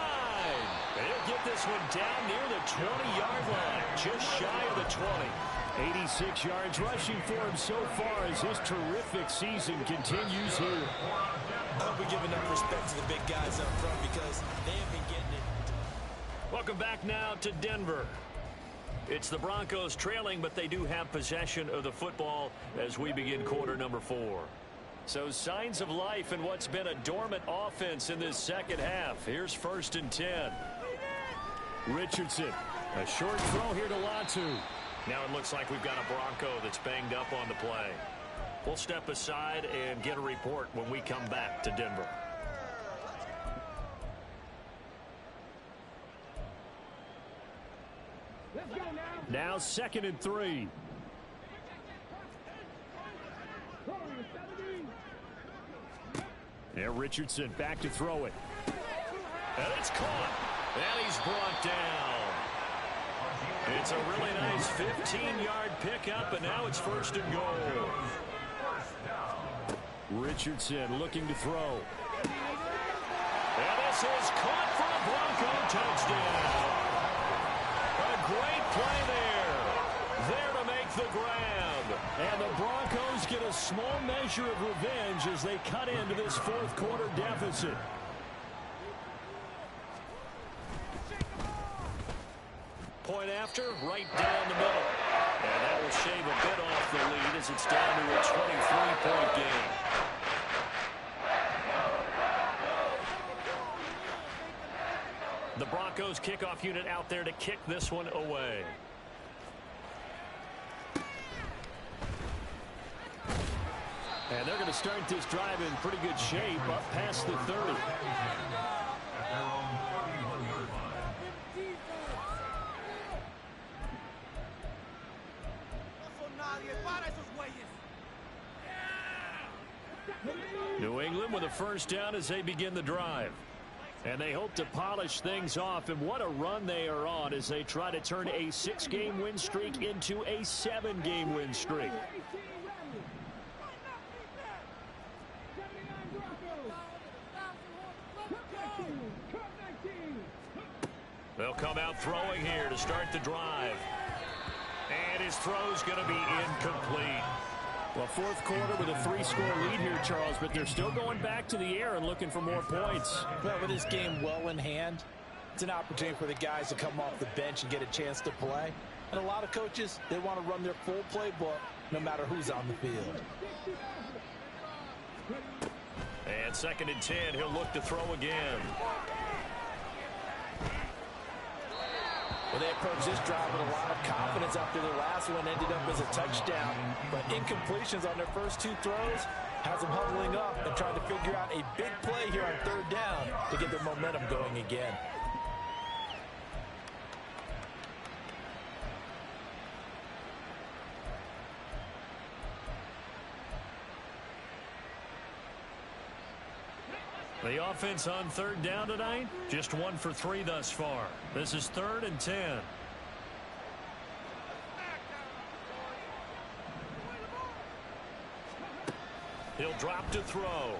And he'll get this one down near the 20-yard line, just shy of the 20. 86 yards rushing for him so far as his terrific season continues here. I hope we give enough respect to the big guys up front, because they have been getting it. Welcome back now to Denver. It's the Broncos trailing, but they do have possession of the football as we begin quarter number 4. So signs of life in what's been a dormant offense in this second half. Here's 1st and 10. Richardson, a short throw here to Latu. Now it looks like we've got a Bronco that's banged up on the play. We'll step aside and get a report when we come back to Denver. Now 2nd and 3. And Richardson back to throw it. And it's caught. And he's brought down. It's a really nice 15-yard pickup, and now it's 1st and goal. Richardson looking to throw. And this is caught for a Bronco touchdown. A great play there to make the grab. And the Broncos get a small measure of revenge as they cut into this 4th quarter deficit. Point after, right down the middle. And that will shave a bit off the lead as it's down to a 23-point game. The Broncos kickoff unit out there to kick this one away. And they're going to start this drive in pretty good shape up past the 30. New England with a 1st down as they begin the drive. And they hope to polish things off, and what a run they are on as they try to turn a 6-game win streak into a 7-game win streak. They'll come out throwing here to start the drive. And his throw's going to be incomplete. Well, 4th quarter with a 3-score lead here, Charles, but they're still going back to the air and looking for more points. Well, with this game well in hand, it's an opportunity for the guys to come off the bench and get a chance to play. And a lot of coaches, they want to run their full playbook no matter who's on the field. And 2nd and 10, he'll look to throw again. Well, they approached this drive with a lot of confidence after their last one ended up as a touchdown. But incompletions on their first 2 throws has them huddling up and trying to figure out a big play here on 3rd down to get their momentum going again. The offense on 3rd down tonight, just 1 for 3 thus far. This is 3rd and 10. He'll drop to throw.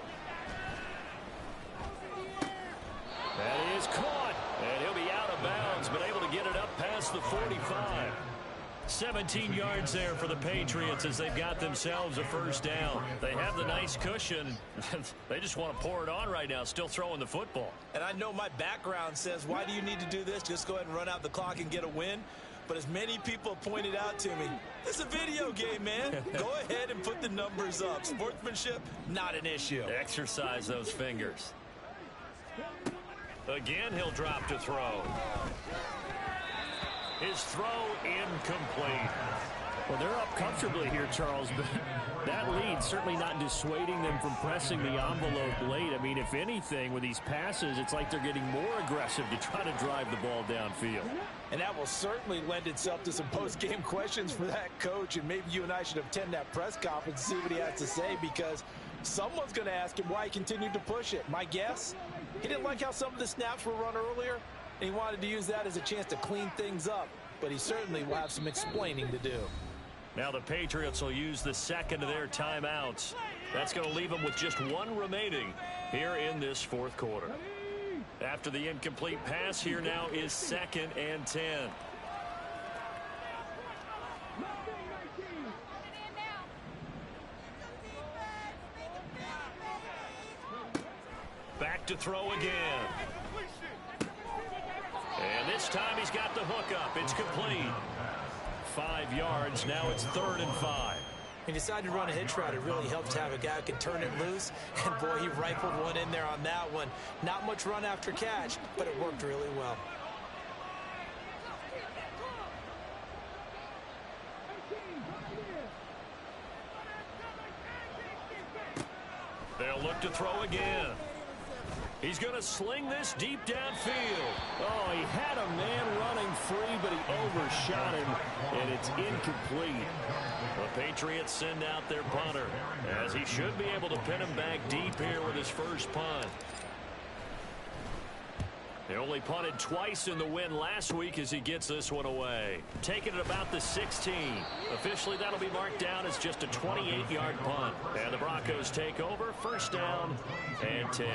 That is caught, and he'll be out of bounds, but able to get it up past the 45. 17 yards there for the Patriots as they've got themselves a 1st down. They have the nice cushion. They just want to pour it on right now, still throwing the football. And I know my background says, why do you need to do this? Just go ahead and run out the clock and get a win. But as many people pointed out to me, it's a video game, man. Go ahead and put the numbers up. Sportsmanship, not an issue. Exercise those fingers. Again, he'll drop to throw. His throw incomplete. Well, they're up comfortably here, Charles, but that lead certainly not dissuading them from pressing the envelope late. I mean, if anything, with these passes, it's like they're getting more aggressive to try to drive the ball downfield. And that will certainly lend itself to some post-game questions for that coach, and maybe you and I should attend that press conference and see what he has to say, because someone's going to ask him why he continued to push it. My guess, he didn't like how some of the snaps were run earlier, and he wanted to use that as a chance to clean things up, but he certainly will have some explaining to do. Now the Patriots will use the 2nd of their timeouts. That's going to leave them with just 1 remaining here in this 4th quarter. After the incomplete pass, here now is 2nd and 10. Back to throw again. And this time he's got the hook up. It's complete. 5 yards. Now it's 3rd and 5. He decided to run a hitch route. It really helps to have a guy who can turn it loose. And, boy, he rifled one in there on that one. Not much run after catch, but it worked really well. They'll look to throw again. He's going to sling this deep downfield. Oh, he had a man running free, but he overshot him, and it's incomplete. The Patriots send out their punter, as he should be able to pin him back deep here with his first punt. They only punted twice in the win last week as he gets this one away. Taking it about the 16. Officially, that'll be marked down as just a 28-yard punt. And the Broncos take over, 1st down and 10.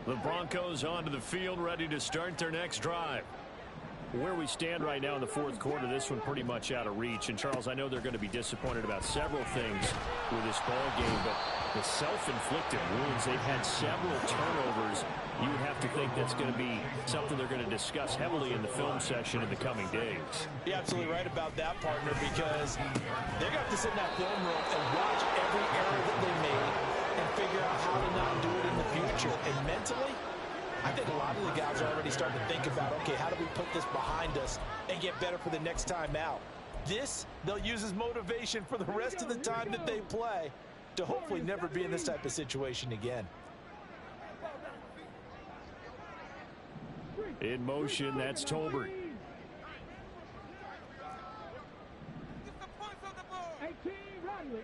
The Broncos onto the field, ready to start their next drive. Where we stand right now in the 4th quarter, this one pretty much out of reach. And, Charles, I know they're going to be disappointed about several things with this ball game, but the self-inflicted wounds, they've had several turnovers. You would have to think that's going to be something they're going to discuss heavily in the film session in the coming days. You're absolutely right about that, partner, because they're going to have to sit in that film room and watch every error that they made and figure out how to not do it in the future. And mentally, I think a lot of the guys are already starting to think about, okay, how do we put this behind us and get better for the next time out? This, they'll use as motivation for the rest of the time that they play to hopefully never be in this type of situation again. In motion, that's Tolbert. 18 Radley.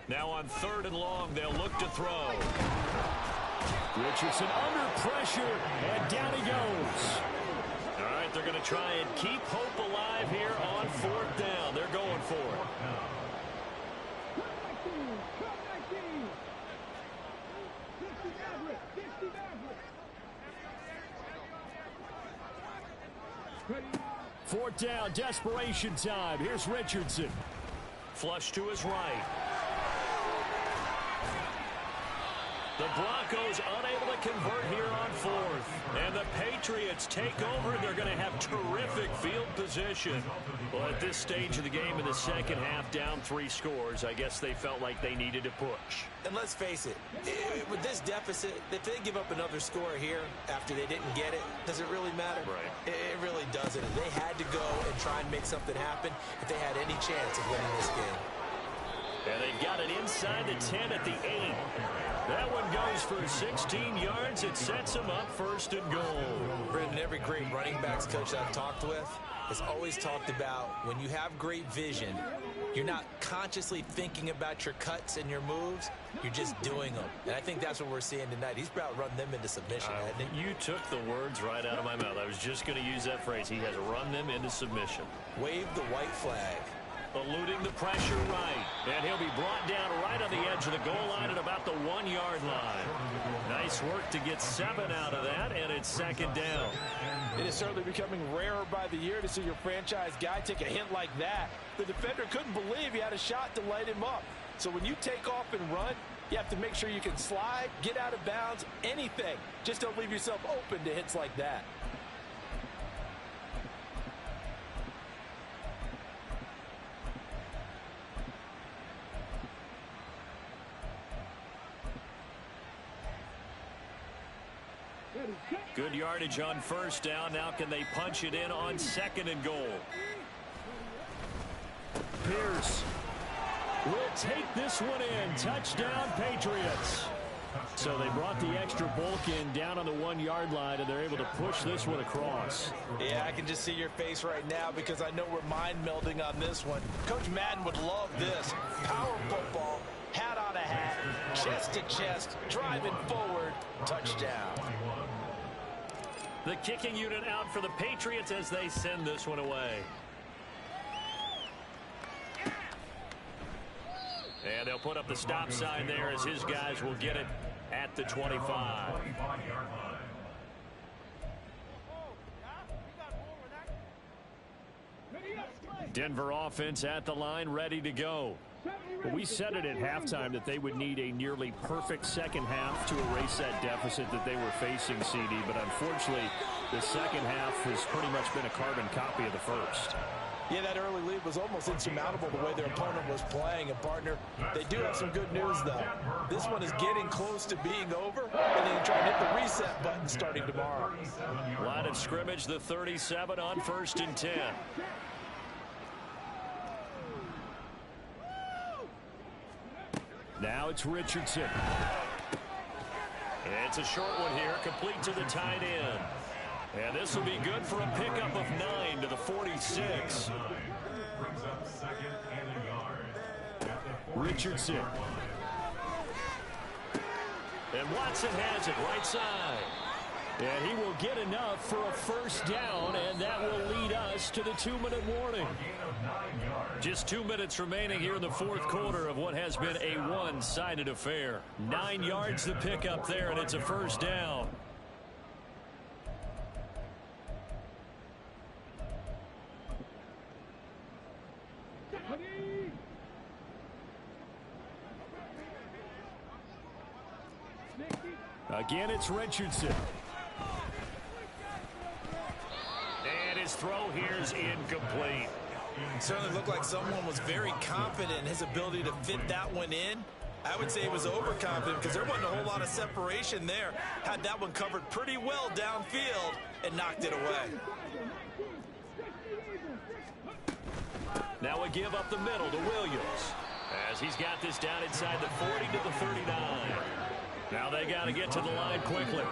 Now on 3rd and long, they'll look to throw. Richardson under pressure, and down he goes. All right, they're going to try and keep hope alive here on 4th down. They're going for it. Fourth down, desperation time. Here's Richardson. Flush to his right. The Broncos unable to convert here on fourth. And the Patriots take over, and they're going to have terrific field position. Well, at this stage of the game in the second half, down 3 scores, I guess they felt like they needed to push. And let's face it, with this deficit, if they give up another score here after they didn't get it, does it really matter? Right. It really doesn't. They had to go and try and make something happen if they had any chance of winning this game. And they've got it inside the 10 at the 8. That one goes for 16 yards. It sets them up first and goal. Brendan, every great running backs coach I've talked with has always talked about when you have great vision, you're not consciously thinking about your cuts and your moves. You're just doing them. And I think that's what we're seeing tonight. He's about run them into submission, hasn't he? You took the words right out of my mouth. I was just going to use that phrase. He has run them into submission. Wave the white flag. Eluding the pressure right. And he'll be brought down right on the edge of the goal line at about the 1-yard line. Nice work to get 7 out of that, and it's second down. It is certainly becoming rarer by the year to see your franchise guy take a hit like that. The defender couldn't believe he had a shot to light him up. So when you take off and run, you have to make sure you can slide, get out of bounds, anything. Just don't leave yourself open to hits like that. Good yardage on first down. Now can they punch it in on second and goal? Pierce will take this one in. Touchdown, Patriots. So they brought the extra bulk in down on the 1-yard line, and they're able to push this one across. Yeah, I can just see your face right now because I know we're mind melding on this one. Coach Madden would love this. Power football, hat on a hat, chest to chest, driving forward, touchdown. The kicking unit out for the Patriots as they send this one away. And they'll put up the stop sign there as his guys will get it at the 25. Denver offense at the line, ready to go. Well, we said it at halftime that they would need a nearly perfect second half to erase that deficit that they were facing, CD. But unfortunately, the second half has pretty much been a carbon copy of the first. Yeah, that early lead was almost insurmountable the way their opponent was playing. And, partner, they do have some good news, though. This one is getting close to being over, and they can try and hit the reset button starting tomorrow. Line of scrimmage, the 37 on first and 10. Now it's Richardson. It's a short one here, complete to the tight end. And this will be good for a pickup of 9 to the 46. Richardson. And Watson has it right side. And he will get enough for a first down, and that will lead us to the 2-minute warning. Just 2 minutes remaining here in the fourth quarter of what has been a one-sided affair. 9 yards to pick up there, and it's a first down. Again, it's Richardson. And his throw here is incomplete. It certainly looked like someone was very confident in his ability to fit that one in. I would say he was overconfident because there wasn't a whole lot of separation there. Had that one covered pretty well downfield and knocked it away. Now a give up the middle to Williams as he's got this down inside the 40 to the 39. Now they got to get to the line quickly.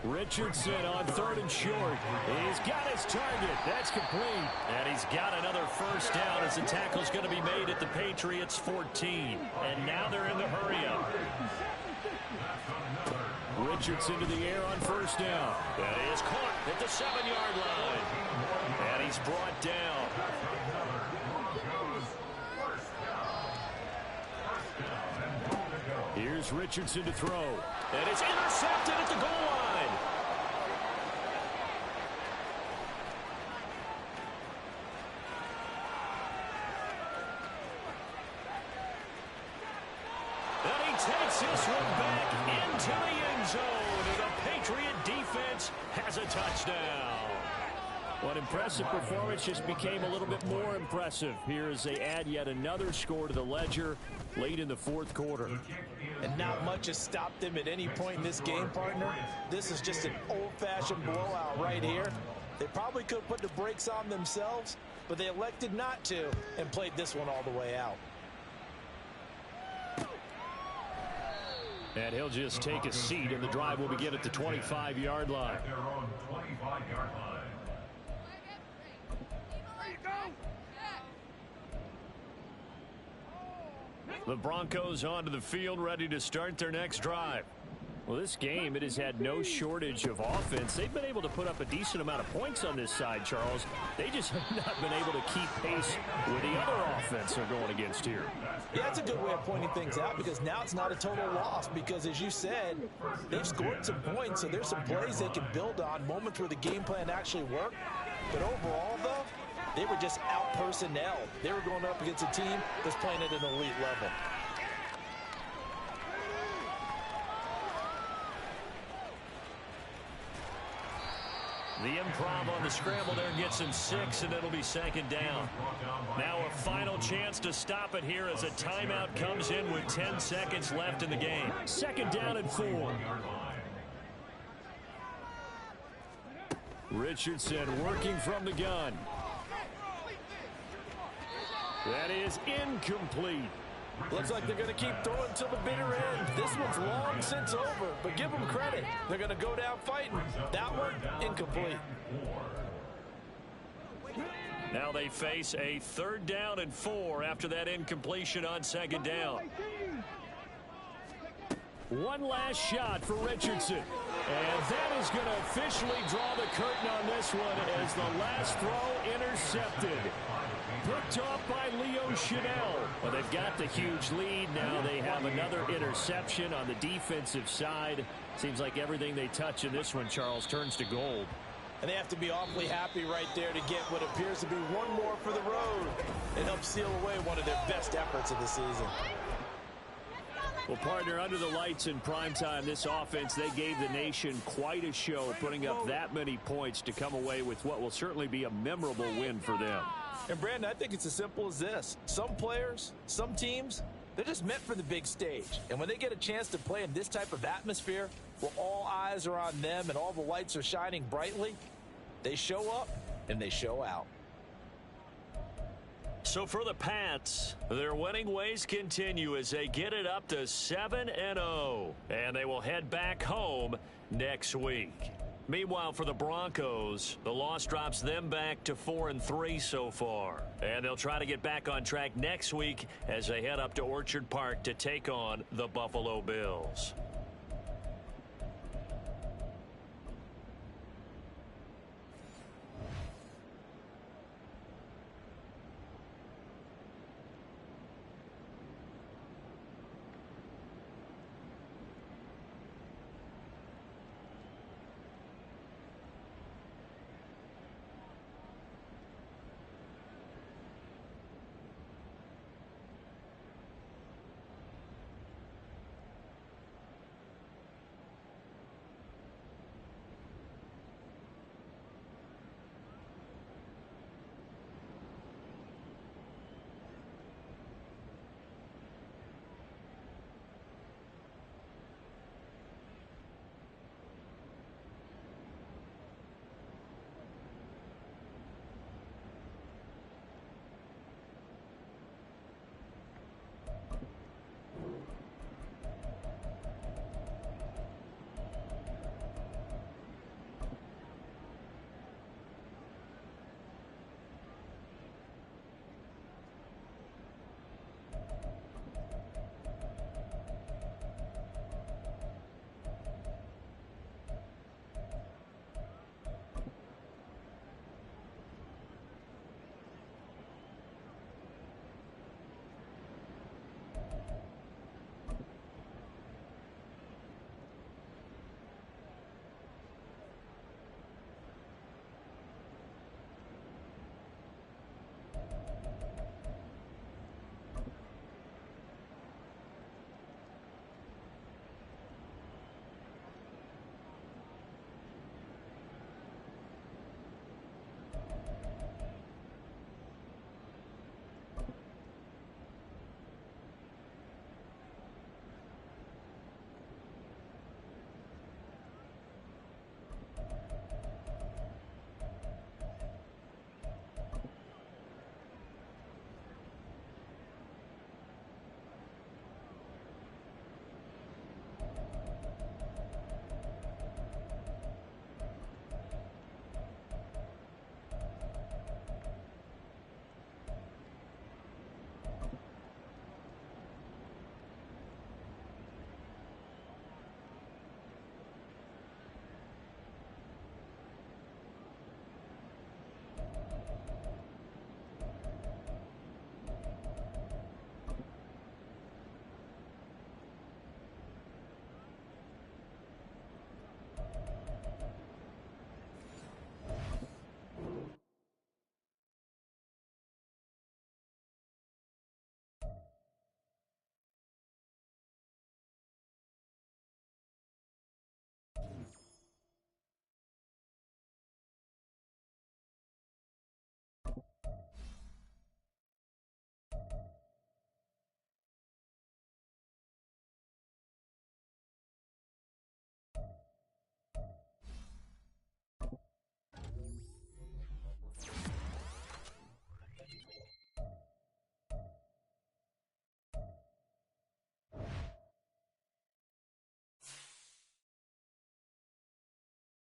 Richardson on 3rd and short. He's got his target. That's complete. And he's got another first down as the tackle's going to be made at the Patriots 14. And now they're in the hurry-up. Richardson to the air on first down. That is caught at the 7-yard line. And he's brought down. Here's Richardson to throw. And it's intercepted at the goal line. takes this one back into the end zone. And the Patriot defense has a touchdown. What impressive performance just became a little bit more impressive here as they add yet another score to the ledger late in the fourth quarter. And not much has stopped them at any point in this game, partner. This is just an old-fashioned blowout right here. They probably could have put the brakes on themselves, but they elected not to and played this one all the way out. And he'll just take a seat, and the drive will begin at the 25-yard line. The Broncos onto the field, ready to start their next drive. Well, this game, it has had no shortage of offense. They've been able to put up a decent amount of points on this side, Charles. They just have not been able to keep pace with the other offense they're going against here. Yeah, that's a good way of pointing things out, because now it's not a total loss, because as you said, they've scored some points, so there's some plays they can build on, moments where the game plan actually worked. But overall, though, they were just out personnel. They were going up against a team that's playing at an elite level. The improv on the scramble there gets him 6, and it'll be second down. Now a final chance to stop it here as a timeout comes in with 10 seconds left in the game. Second down and 4. Richardson working from the gun. That is incomplete. Looks like they're going to keep throwing until the bitter end. This one's long since over, but give them credit. They're going to go down fighting. That one, incomplete. Now they face a third down and 4 after that incompletion on second down. One last shot for Richardson. And that is going to officially draw the curtain on this one as the last throw intercepted. Picked off by Leo Chanel. Well, they've got the huge lead. Now they have another interception on the defensive side. Seems like everything they touch in this one, Charles, turns to gold. And they have to be awfully happy right there to get what appears to be one more for the road. It helps seal away one of their best efforts of the season. Well, partner, under the lights in primetime, this offense, they gave the nation quite a show, putting up that many points to come away with what will certainly be a memorable win for them. And, Brandon, I think it's as simple as this. Some players, some teams, they're just meant for the big stage. And when they get a chance to play in this type of atmosphere, where all eyes are on them and all the lights are shining brightly, they show up and they show out. So for the Pats, their winning ways continue as they get it up to 7-0. And they will head back home next week. Meanwhile, for the Broncos, the loss drops them back to 4-3 so far. And they'll try to get back on track next week as they head up to Orchard Park to take on the Buffalo Bills.